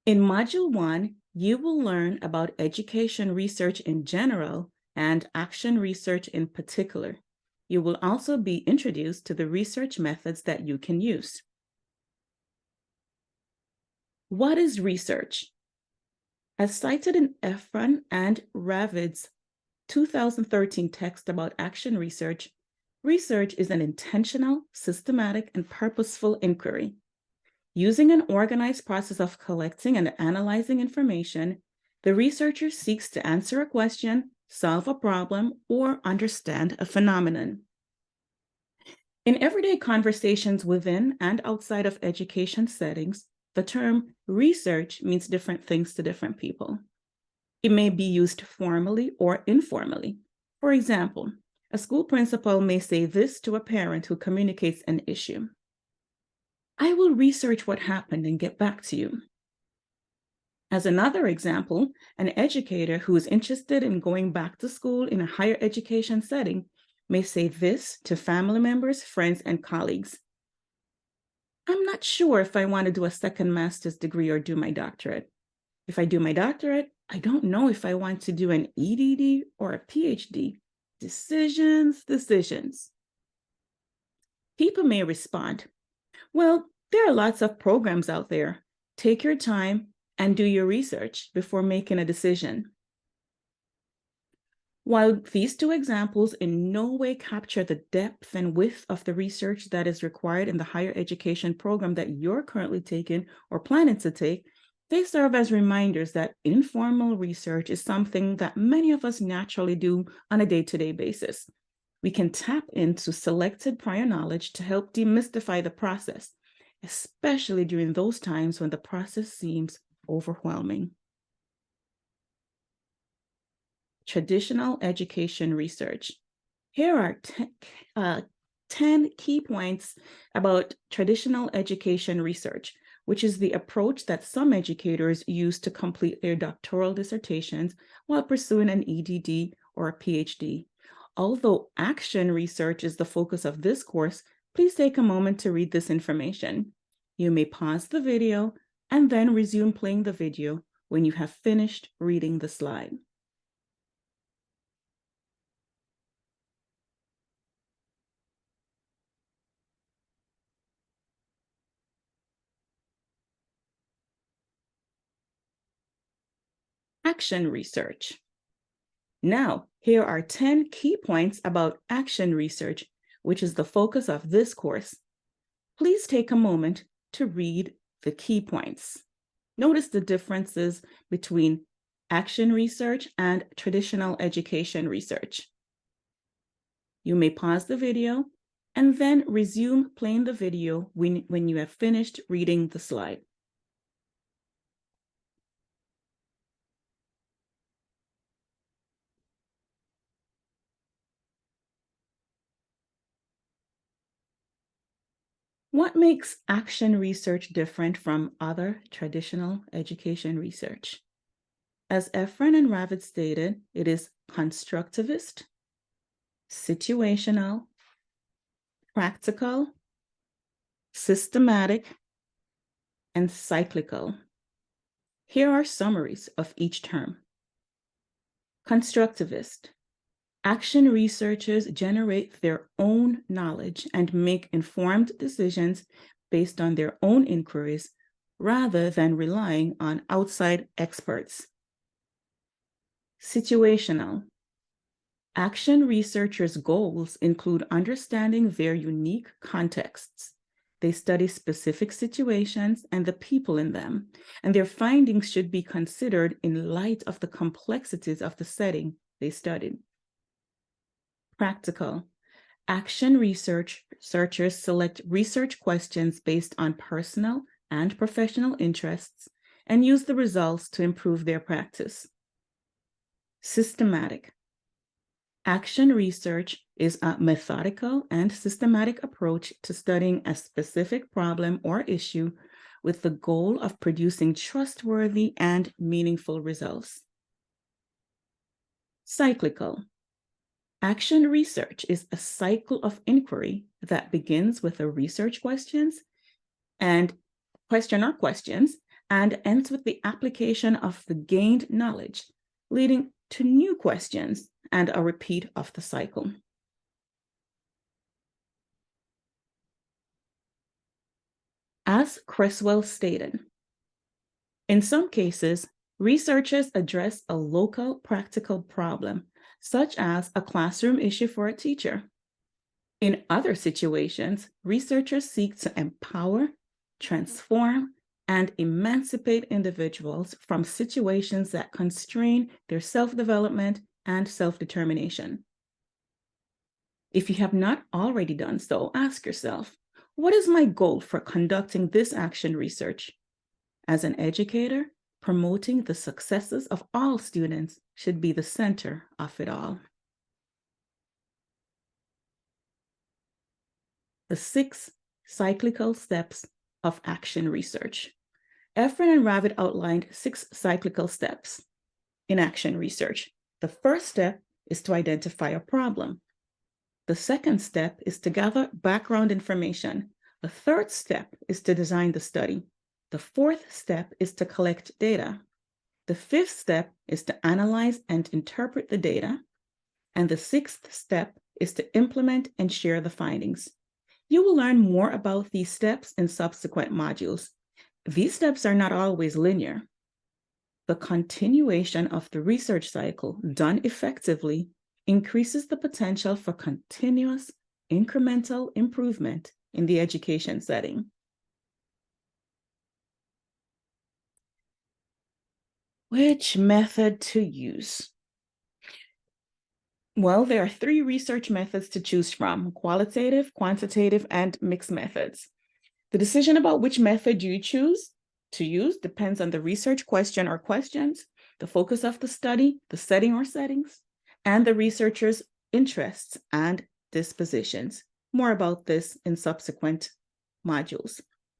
In Module 1, you will learn about education research in general and action research in particular. You will also be introduced to the research methods that you can use. What is research? As cited in Efron and Ravid's 2013 text about action research, research is an intentional, systematic, and purposeful inquiry. Using an organized process of collecting and analyzing information, the researcher seeks to answer a question, solve a problem, or understand a phenomenon. In everyday conversations within and outside of education settings, the term research means different things to different people. It may be used formally or informally. For example, a school principal may say this to a parent who communicates an issue: "I will research what happened and get back to you." As another example, an educator who is interested in going back to school in a higher education setting may say this to family members, friends, and colleagues: "I'm not sure if I want to do a second master's degree or do my doctorate. If I do my doctorate, I don't know if I want to do an EDD or a PhD. Decisions." People may respond, "Well, there are lots of programs out there. Take your time and do your research before making a decision." While these two examples in no way capture the depth and width of the research that is required in the higher education program that you're currently taking or planning to take, they serve as reminders that informal research is something that many of us naturally do on a day-to-day basis. We can tap into selected prior knowledge to help demystify the process, especially during those times when the process seems overwhelming. Traditional education research. Here are 10 key points about traditional education research, which is the approach that some educators use to complete their doctoral dissertations while pursuing an EDD or a PhD. Although action research is the focus of this course, please take a moment to read this information. You may pause the video and then resume playing the video when you have finished reading the slide. Action research. Now, here are 10 key points about action research, which is the focus of this course. Please take a moment to read the key points. Notice the differences between action research and traditional education research. You may pause the video and then resume playing the video when you have finished reading the slide. What makes action research different from other traditional education research? As Efron and Ravid stated, it is constructivist, situational, practical, systematic, and cyclical. Here are summaries of each term. Constructivist. Action researchers generate their own knowledge and make informed decisions based on their own inquiries rather than relying on outside experts. Situational. Action researchers' goals include understanding their unique contexts. They study specific situations and the people in them, and their findings should be considered in light of the complexities of the setting they studied. Practical. Action researchers select research questions based on personal and professional interests and use the results to improve their practice. Systematic. Action research is a methodical and systematic approach to studying a specific problem or issue with the goal of producing trustworthy and meaningful results. Cyclical. Action research is a cycle of inquiry that begins with a research questions and ends with the application of the gained knowledge, leading to new questions and a repeat of the cycle. As Creswell stated, in some cases, researchers address a local practical problem, such as a classroom issue for a teacher. In other situations, researchers seek to empower, transform, and emancipate individuals from situations that constrain their self-development and self-determination. If you have not already done so, ask yourself, what is my goal for conducting this action research? As an educator, promoting the successes of all students should be the center of it all. The 6 cyclical steps of action research. Efron and Ravid outlined 6 cyclical steps in action research. The first step is to identify a problem. The second step is to gather background information. The third step is to design the study. The fourth step is to collect data. The fifth step is to analyze and interpret the data. And the sixth step is to implement and share the findings. You will learn more about these steps in subsequent modules. These steps are not always linear. The continuation of the research cycle done effectively increases the potential for continuous incremental improvement in the education setting. Which method to use? Well, there are 3 research methods to choose from: qualitative, quantitative, and mixed methods. The decision about which method you choose to use depends on the research question or questions, the focus of the study, the setting or settings, and the researcher's interests and dispositions. More about this in subsequent modules.